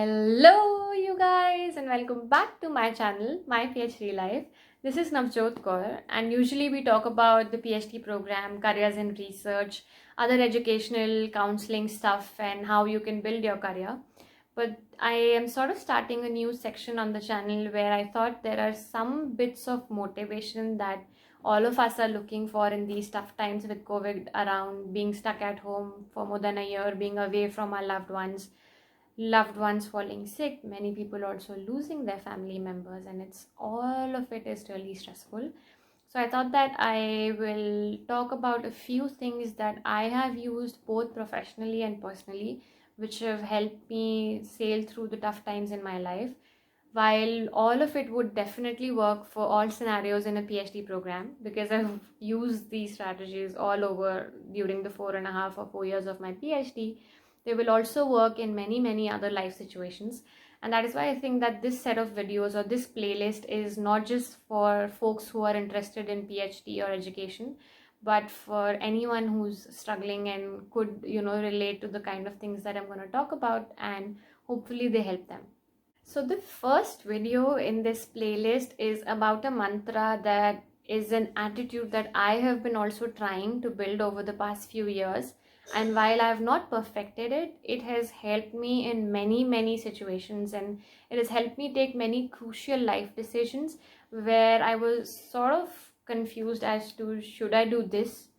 Hello, you guys, and welcome back to my channel, My PhD Life. This is Navjot Kaur, and usually we talk about the PhD program, careers in research, other educational counseling stuff, and how you can build your career. But I am sort of starting a new section on the channel where I thought there are some bits of motivation that all of us are looking for in these tough times with COVID around, being stuck at home for more than a year, being away from our loved ones falling sick, many people also losing their family members, and it's all of it is really stressful. So I thought that I will talk about a few things that I have used both professionally and personally, which have helped me sail through the tough times in my life. While all of it would definitely work for all scenarios in a PhD program, because I've used these strategies all over during the 4.5 or 4 years of my PhD, they will also work in many other life situations. And that is why I think that this set of videos or this playlist is not just for folks who are interested in PhD or education, but for anyone who's struggling and could, relate to the kind of things that I'm going to talk about, and hopefully they help them. So the first video in this playlist is about a mantra that is an attitude that I have been also trying to build over the past few years. And while I have not perfected it, it has helped me in many situations, and it has helped me take many crucial life decisions where I was sort of confused as to should I do this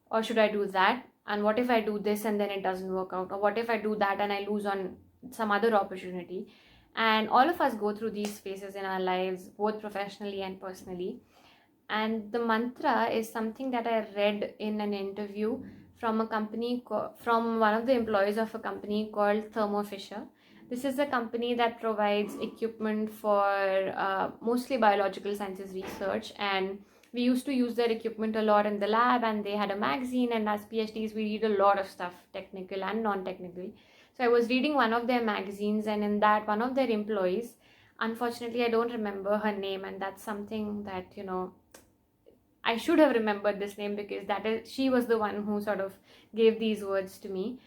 or should I do that, and what if I do this and then it doesn't work out, or what if I do that and I lose on some other opportunity. And all of us go through these phases in our lives, both professionally and personally. And the mantra is something that I read in an interview from from one of the employees of a company called Thermo Fisher. This is a company that provides equipment for mostly biological sciences research, and we used to use their equipment a lot in the lab, and they had a magazine, and as PhDs we read a lot of stuff, technical and non-technical. So I was reading one of their magazines, and in that, one of their employees, unfortunately I don't remember her name, and that's something that I should have remembered this name, because she was the one who sort of gave these words to me.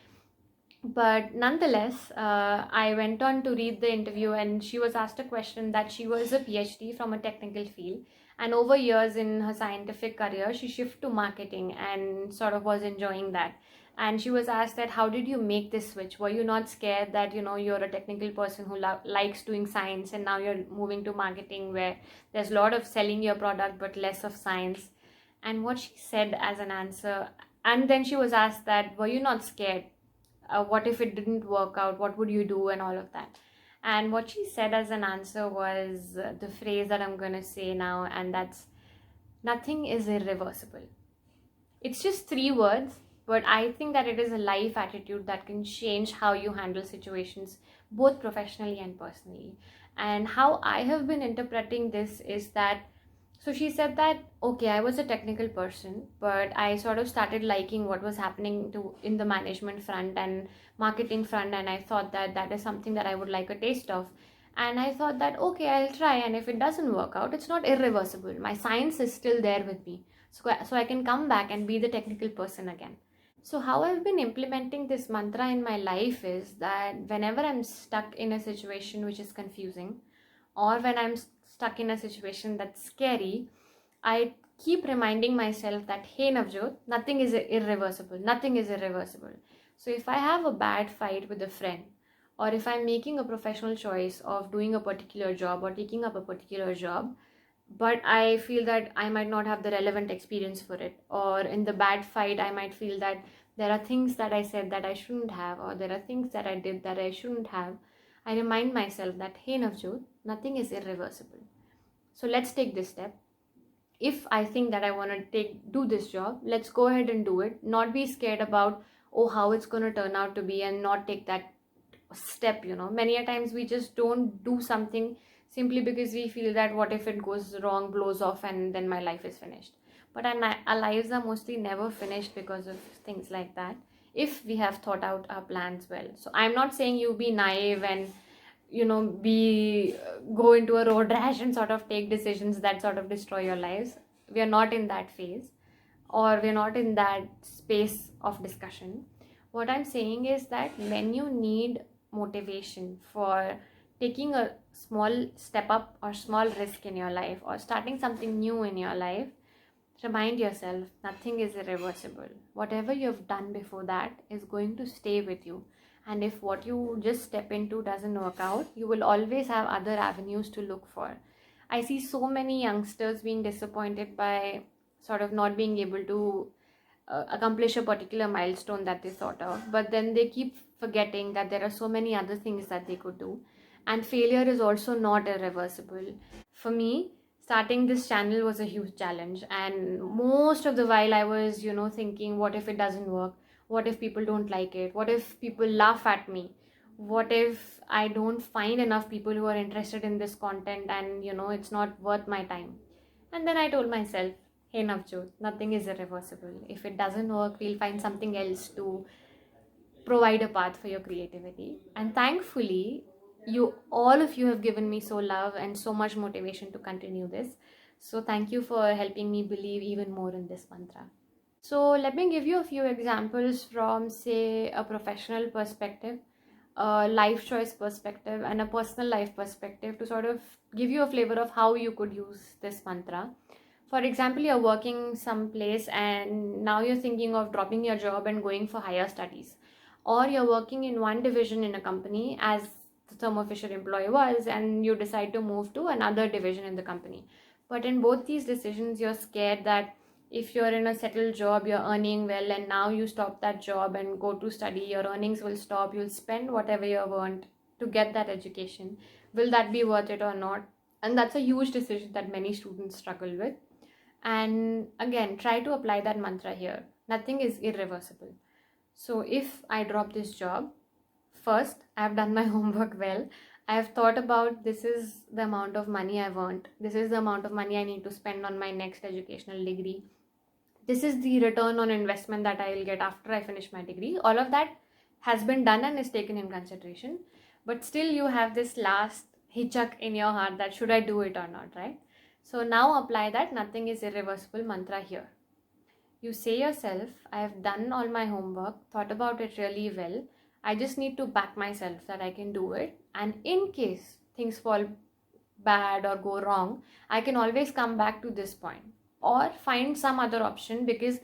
But nonetheless, I went on to read the interview, and she was asked a question that she was a PhD from a technical field, and over years in her scientific career she shifted to marketing and sort of was enjoying that. And she was asked that how did you make this switch? Were you not scared that you're a technical person who likes doing science, and now you're moving to marketing where there's a lot of selling your product but less of science? And what she said as an answer, and then she was asked that were you not scared, what if it didn't work out, what would you do, and all of that. And what she said as an answer was the phrase that I'm going to say now, and that's nothing is irreversible. It's just 3 words, but I think that it is a life attitude that can change how you handle situations, both professionally and personally. And how I have been interpreting this is that, so she said that, okay, I was a technical person, but I sort of started liking what was happening in the management front and marketing front, and I thought that that is something that I would like a taste of. And I thought that, okay, I'll try, and if it doesn't work out, it's not irreversible. My science is still there with me. So I can come back and be the technical person again. So how I've been implementing this mantra in my life is that whenever I'm stuck in a situation which is confusing, or when I'm stuck in a situation that's scary, I keep reminding myself that, hey Navjot, nothing is irreversible. Nothing is irreversible. So if I have a bad fight with a friend, or if I'm making a professional choice of doing a particular job or taking up a particular job, but I feel that I might not have the relevant experience for it, or in the bad fight I might feel that there are things that I said that I shouldn't have, or there are things that I did that I shouldn't have, I remind myself that, hey Navjot, nothing is irreversible. So let's take this step. If I think that I want to do this job, let's go ahead and do it. Not be scared about, oh, how it's going to turn out to be, and not take that step. Many a times we just don't do something simply because we feel that what if it goes wrong, blows off, and then my life is finished. But our lives are mostly never finished because of things like that, if we have thought out our plans well. So I'm not saying you be naive and be go into a road rash and sort of take decisions that sort of destroy your lives. We are not in that phase, or we're not in that space of discussion. What I'm saying is that when you need motivation for taking a small step up or small risk in your life or starting something new in your life, remind yourself nothing is irreversible. Whatever you've done before that is going to stay with you. And if what you just step into doesn't work out, you will always have other avenues to look for. I see so many youngsters being disappointed by sort of not being able to accomplish a particular milestone that they thought of, but then they keep forgetting that there are so many other things that they could do, and failure is also not irreversible. For me, starting this channel was a huge challenge, and most of the while I was, thinking, what if it doesn't work? What if people don't like it? What if people laugh at me? What if I don't find enough people who are interested in this content, and it's not worth my time? And then I told myself, hey Navjot, nothing is irreversible. If it doesn't work, we'll find something else to provide a path for your creativity. And thankfully, all of you have given me so love and so much motivation to continue this. So thank you for helping me believe even more in this mantra. So let me give you a few examples from, say, a professional perspective, a life choice perspective, and a personal life perspective to sort of give you a flavor of how you could use this mantra. For example, you're working someplace and now you're thinking of dropping your job and going for higher studies. Or you're working in one division in a company, as the Thermo Fisher employee was, and you decide to move to another division in the company. But in both these decisions, you're scared that if you're in a settled job, you're earning well, and now you stop that job and go to study, your earnings will stop. You'll spend whatever you've earned to get that education. Will that be worth it or not? And that's a huge decision that many students struggle with. And again, try to apply that mantra here. Nothing is irreversible. So if I drop this job, first, I've done my homework well. I've thought about, this is the amount of money I've earned. This is the amount of money I need to spend on my next educational degree. This is the return on investment that I will get after I finish my degree. All of that has been done and is taken in consideration. But still you have this last hitchhik in your heart that should I do it or not, right? So now apply that nothing is irreversible mantra here. You say yourself, I have done all my homework, thought about it really well. I just need to back myself that I can do it. And in case things fall bad or go wrong, I can always come back to this point or find some other option, because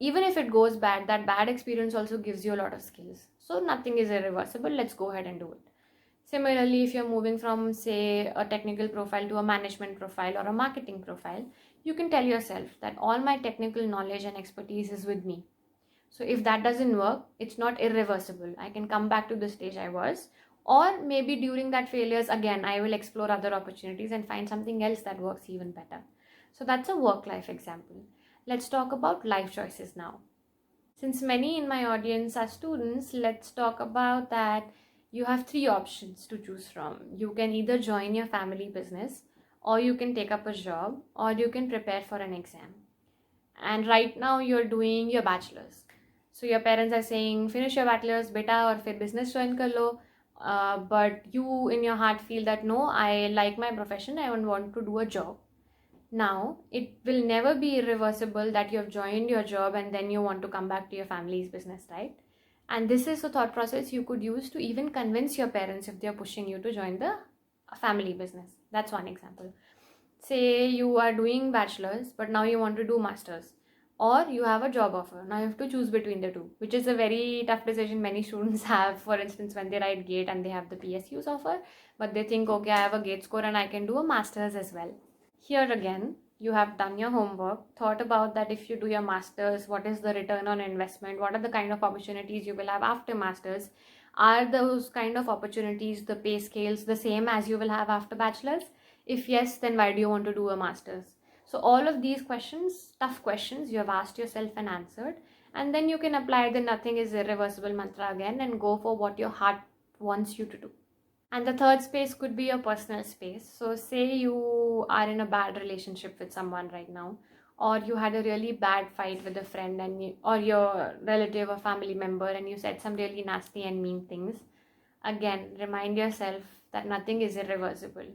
even if it goes bad, that bad experience also gives you a lot of skills. So nothing is irreversible. Let's go ahead and do it. Similarly, if you're moving from, say, a technical profile to a management profile or a marketing profile, you can tell yourself that all my technical knowledge and expertise is with me. So if that doesn't work, it's not irreversible. I can come back to the stage I was, or maybe during that failures, again, I will explore other opportunities and find something else that works even better. So that's a work-life example. Let's talk about life choices now. Since many in my audience are students, let's talk about that. You have three options to choose from. You can either join your family business, or you can take up a job, or you can prepare for an exam. And right now you're doing your bachelor's. So your parents are saying, finish your bachelor's, beta, or फिर business join कर लो. But you in your heart feel that no, I like my profession, I want to do a job. Now, it will never be irreversible that you have joined your job and then you want to come back to your family's business, right? And this is a thought process you could use to even convince your parents if they're pushing you to join the family business. That's one example. Say you are doing bachelor's, but now you want to do master's. Or you have a job offer. Now you have to choose between the two, which is a very tough decision many students have. For instance, when they write GATE and they have the PSU's offer, but they think, okay, I have a GATE score and I can do a master's as well. Here again, you have done your homework, thought about that if you do your master's, what is the return on investment, what are the kind of opportunities you will have after master's, are those kind of opportunities, the pay scales, the same as you will have after bachelor's? If yes, then why do you want to do a master's? So all of these questions, tough questions, you have asked yourself and answered, and then you can apply the nothing is irreversible mantra again and go for what your heart wants you to do. And the third space could be your personal space. So say you are in a bad relationship with someone right now, or you had a really bad fight with a friend or your relative or family member, and you said some really nasty and mean things. Again, remind yourself that nothing is irreversible.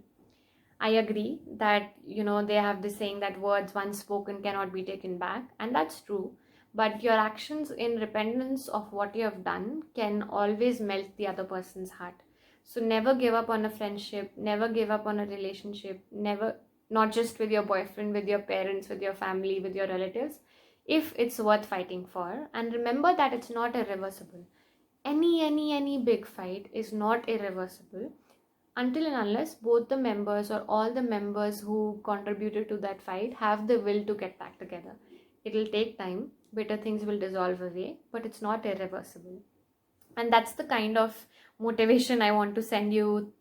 I agree that, they have this saying that words once spoken cannot be taken back, and that's true. but your actions in repentance of what you have done can always melt the other person's heart. So never give up on a friendship, never give up on a relationship, never, not just with your boyfriend, with your parents, with your family, with your relatives, if it's worth fighting for. And remember that it's not irreversible. Any big fight is not irreversible until and unless both the members or all the members who contributed to that fight have the will to get back together. It'll take time, bitter things will dissolve away, but it's not irreversible. And that's the kind of motivation I want to send you,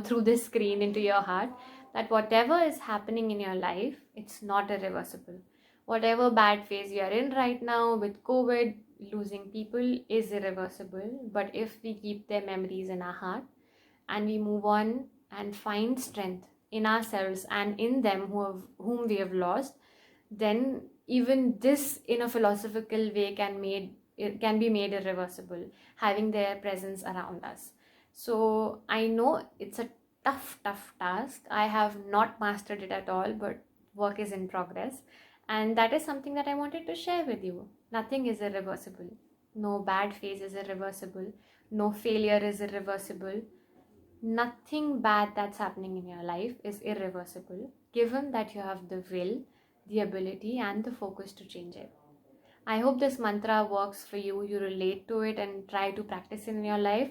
through this screen into your heart, that whatever is happening in your life, it's not irreversible. Whatever bad phase you are in right now with COVID, losing people is irreversible. But if we keep their memories in our heart and we move on and find strength in ourselves and in them whom we have lost, then even this in a philosophical way can be made irreversible, having their presence around us. So I know it's a tough task. I have not mastered it at all, but work is in progress. And that is something that I wanted to share with you. Nothing is irreversible. No bad phase is irreversible. No failure is irreversible. Nothing bad that's happening in your life is irreversible, given that you have the will, the ability, and the focus to change it. I hope this mantra works for you. You relate to it and try to practice it in your life.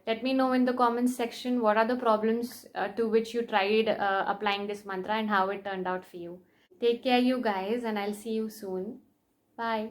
Let me know in the comments section what are the problems to which you tried applying this mantra and how it turned out for you. Take care, you guys, and I'll see you soon. Bye.